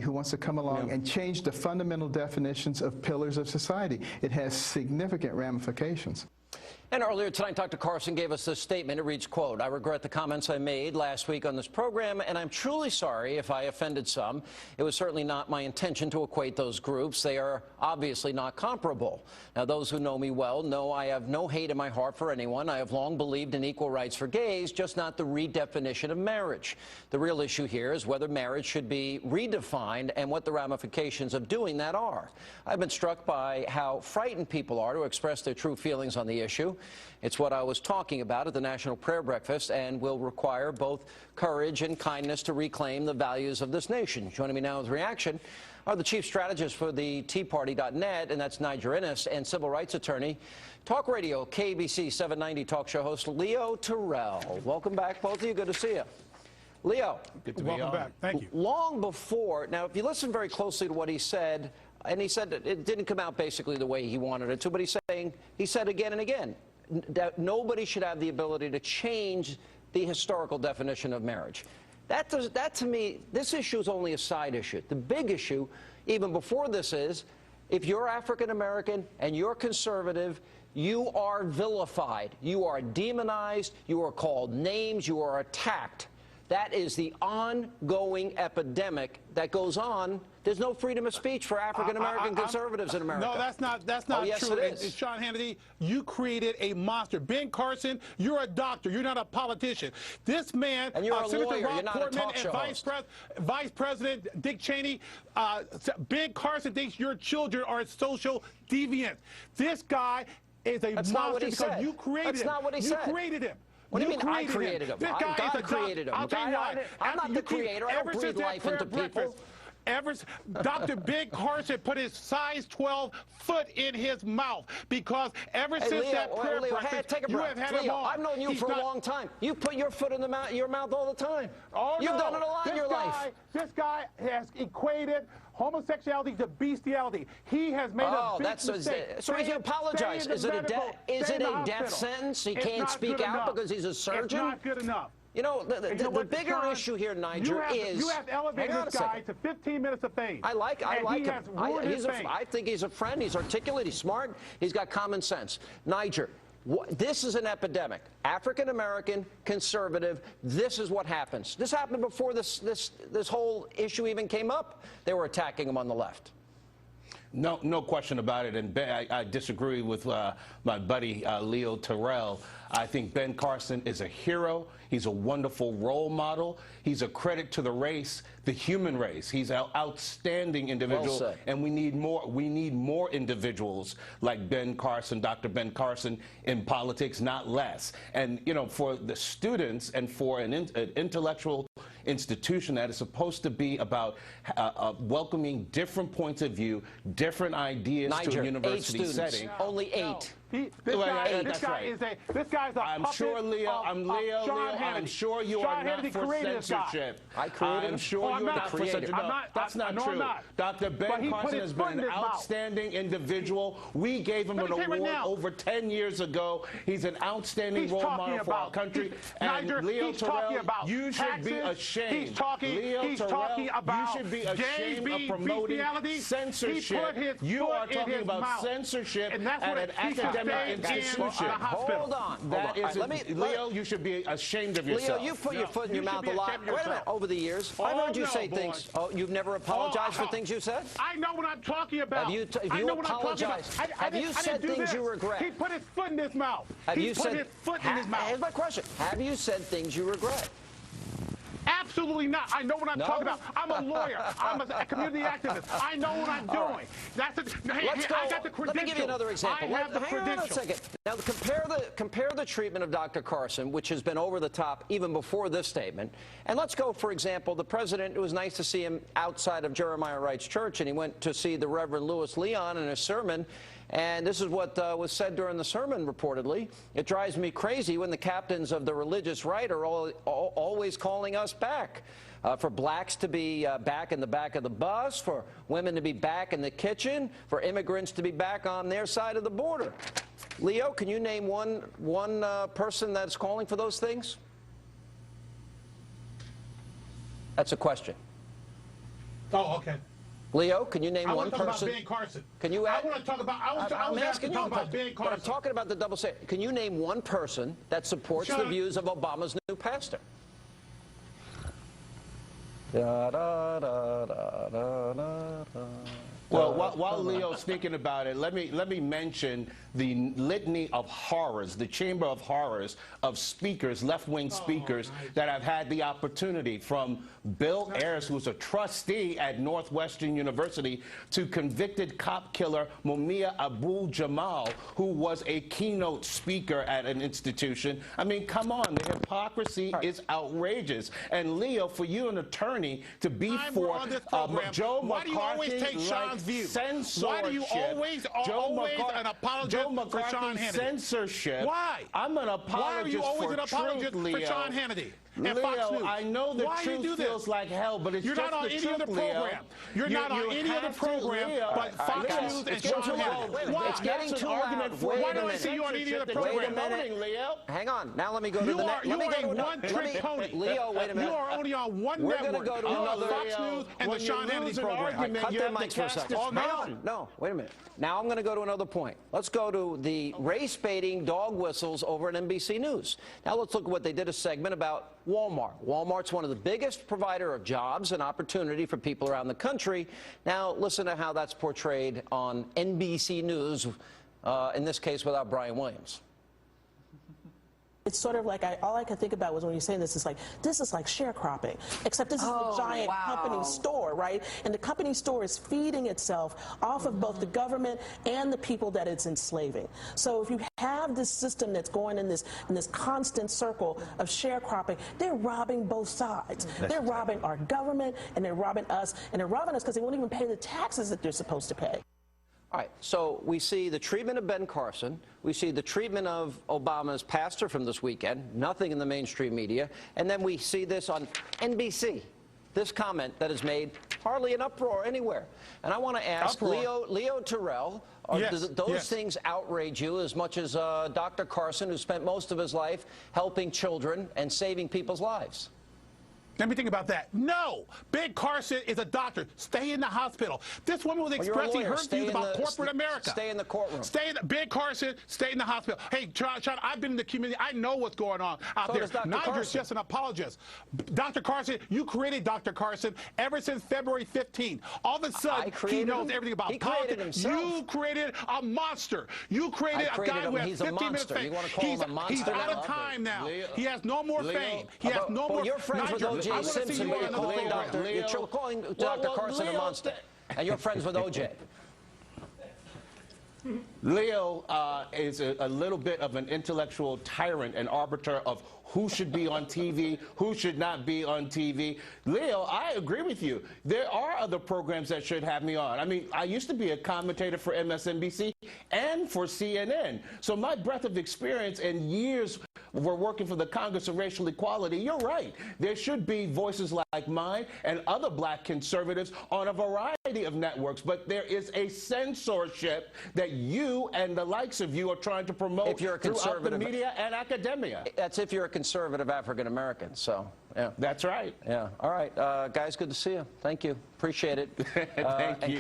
who wants to come along and change the fundamental definitions of pillars of society. It has significant ramifications. And earlier tonight, Dr. Carson gave us this statement. It reads, quote, "I regret the comments I made last week on this program, and I'm truly sorry if I offended some. It was certainly not my intention to equate those groups. They are obviously not comparable. Now, those who know me well know I have no hate in my heart for anyone. I have long believed in equal rights for gays, just not the redefinition of marriage. The real issue here is whether marriage should be redefined and what the ramifications of doing that are. I've been struck by how frightened people are to express their true feelings on the issue. It's what I was talking about at the National Prayer Breakfast and will require both courage and kindness to reclaim the values of this nation." Joining me now with reaction are the chief strategist for the TeaParty.net, and that's Niger Innis, and civil rights attorney, talk radio, KBC 790 talk show host Leo Terrell. Welcome back, both of you. Good to see you. Leo. Good to be on. Welcome back. Thank you. Long before, now if you listen very closely to what he said, and he said it didn't come out basically the way he wanted it to, but he said again and again, that nobody should have the ability to change the historical definition of marriage. That to me, this issue is only a side issue. The big issue, even before this, is if you're African American and you're conservative, you are vilified, you are demonized, you are called names, you are attacked. That is the ongoing epidemic that goes on. There's no freedom of speech for African-American conservatives in America. No, that's not yes, true. It is. Sean Hannity, you created a monster. Ben Carson, you're a doctor. You're not a politician. This man, and you're a Senator lawyer. Rob You're not Portman, a talk show and Vice President Dick Cheney, Ben Carson thinks your children are social deviants. This guy is a monster because you created him. That's not what he said. You created him. What do you mean I created him? This guy God created him. I'll tell you why. I'm not the creator. I don't breathe life into people. Dr. Ben Carson put his size 12 foot in his mouth because ever since Leo, that prayer breakfast, take a you breath. have had him on. I've known you for a long time. You put your foot in your mouth all the time. Oh, You've done it a lot in your life. This guy has equated homosexuality to bestiality. He has made a big mistake. So he apologized. Is it a death sentence? He can't speak out because he's a surgeon? It's not good enough. You know, the bigger issue here, Niger, is... You have elevated this guy to 15 minutes of fame. I like him. I think he's a friend. He's articulate. He's smart. He's got common sense. Niger, this is an epidemic. African-American, conservative, this is what happens. This happened before this whole issue even came up. They were attacking him on the left. No question about it, and Ben, I disagree with my buddy Leo Terrell. I think Ben Carson is a hero. He's a wonderful role model. He's a credit to the race, the human race. He's an outstanding individual, well, and we need more. We need more individuals like Ben Carson, Dr. Ben Carson, in politics, not less. And you know, for the students and for an intellectual institution that is supposed to be about welcoming different points of view, different ideas to a university setting. Only 8. This guy's a I'm puppet sure, Leo. I'm sure you are not for censorship. I created him. I'm sure you are not for censorship. No, that's not true. Dr. Ben Carson has been an outstanding individual. We gave him an award over 10 years ago. He's an outstanding role model for our country. And Leo Terrell, you should be ashamed. Leo Terrell, you should be ashamed of promoting censorship. You are talking about censorship at an academic institution. Hold on. Leo, you should be ashamed of yourself. Leo, you put your foot in your mouth a lot. Wait a minute. Over the years, I've heard you say things. Oh, you've never apologized for things you said? I know what I'm talking about. Have you apologized? Have you said things you regret? He put his foot in his mouth. Here's my question. Have you said things you regret? Absolutely not. I know what I'm talking about. I'm a lawyer. I'm a community activist. I know what I'm doing. That's it. I got the credentials. Let me give you another example. I have the credentials. Hang on a second. Now, compare the treatment of Dr. Carson, which has been over the top even before this statement, and let's go, for example, the president. It was nice to see him outside of Jeremiah Wright's church, and he went to see the Reverend Louis Leon in his sermon. And this is what was said during the sermon, reportedly. It drives me crazy when the captains of the religious right are always calling us back. For blacks to be back in the back of the bus, for women to be back in the kitchen, for immigrants to be back on their side of the border. Leo, can you name one person that's calling for those things? That's a question. Oh, okay. Leo, can you name one person? I want to talk about Ben Carson. Can you? I want to talk about. I was asking to talk about Ben Carson. But I'm talking about the double standard. Can you name one person that supports the views of Obama's new pastor? Da, da, da, da, da, da. Well, while Leo's thinking about it, let me mention the litany of horrors, the chamber of horrors of speakers, left-wing speakers, that have had the opportunity, from Bill Ayers, who's a trustee at Northwestern University, to convicted cop killer Mumia Abu-Jamal, who was a keynote speaker at an institution. I mean, come on, the hypocrisy is outrageous. And Leo, for you, an attorney, to be for Joe McCarthy, censorship. Why do you always an apologist for Sean Hannity? Censorship. Why? I'm an apologist Why are you always an apologist for Sean Hannity? And Leo, Fox News. I know the truth feels like hell, but it's You're just not on the any truth, other program. You're not on any other program but Fox News and Sean Hannity. Why? It's getting too loud. Why don't I see you on any other program? Wait a minute, Leo. Hang on. Now let me go to the next. You are a one-trick pony. Leo, wait a minute. You are only on one We're network. Go to another Fox News and the Sean Hannity program. Cut their mics for a second. Hang on. No, wait a minute. Now I'm going to go to another point. Let's go to the race-baiting dog whistles over at NBC News. Now let's look at what they did, a segment about Walmart. Walmart's one of the biggest provider of jobs and opportunity for people around the country. Now listen to how that's portrayed on NBC News, in this case without Brian Williams. It's sort of like all I could think about was when you're saying this is like sharecropping, except this is a giant company store, right? And the company store is feeding itself off of both the government and the people that it's enslaving. So if you have this system that's going in this constant circle of sharecropping, they're robbing both sides. They're robbing our government, and they're robbing us, and they're robbing us because they won't even pay the taxes that they're supposed to pay. All right, so we see the treatment of Ben Carson. We see the treatment of Obama's pastor from this weekend, nothing in the mainstream media. And then we see this on NBC, this comment that is made, hardly an uproar anywhere. And I want to ask Leo Terrell, do those things outrage you as much as Dr. Carson, who spent most of his life helping children and saving people's lives? Let me think about that. No, Ben Carson is a doctor. Stay in the hospital. This woman was expressing her views about corporate America. Stay in the courtroom. Ben Carson, stay in the hospital. Hey, Sean, I've been in the community. I know what's going on out there. Niger's just an apologist. Dr. Carson, you created Dr. Carson ever since February 15th. All of a sudden, he knows everything about politics. You created a monster. You created a guy who has 15 minutes fame. He's out of time now. He has no more fame. He has no more. You're friends with O.J. Simpson, but you're calling Dr. Carson a monster, and you're friends with O.J. Leo is a little bit of an intellectual tyrant and arbiter of who should be on TV, who should not be on TV. Leo, I agree with you. There are other programs that should have me on. I mean, I used to be a commentator for MSNBC and for CNN. So my breadth of experience and years for working for the Congress of Racial Equality, you're right. There should be voices like mine and other black conservatives on a variety of networks, but there is a censorship that you and the likes of you are trying to promote throughout the media and academia. That's if you're a conservative African-American, so, yeah. That's right. Yeah, all right. Guys, good to see you. Thank you. Appreciate it. Thank you.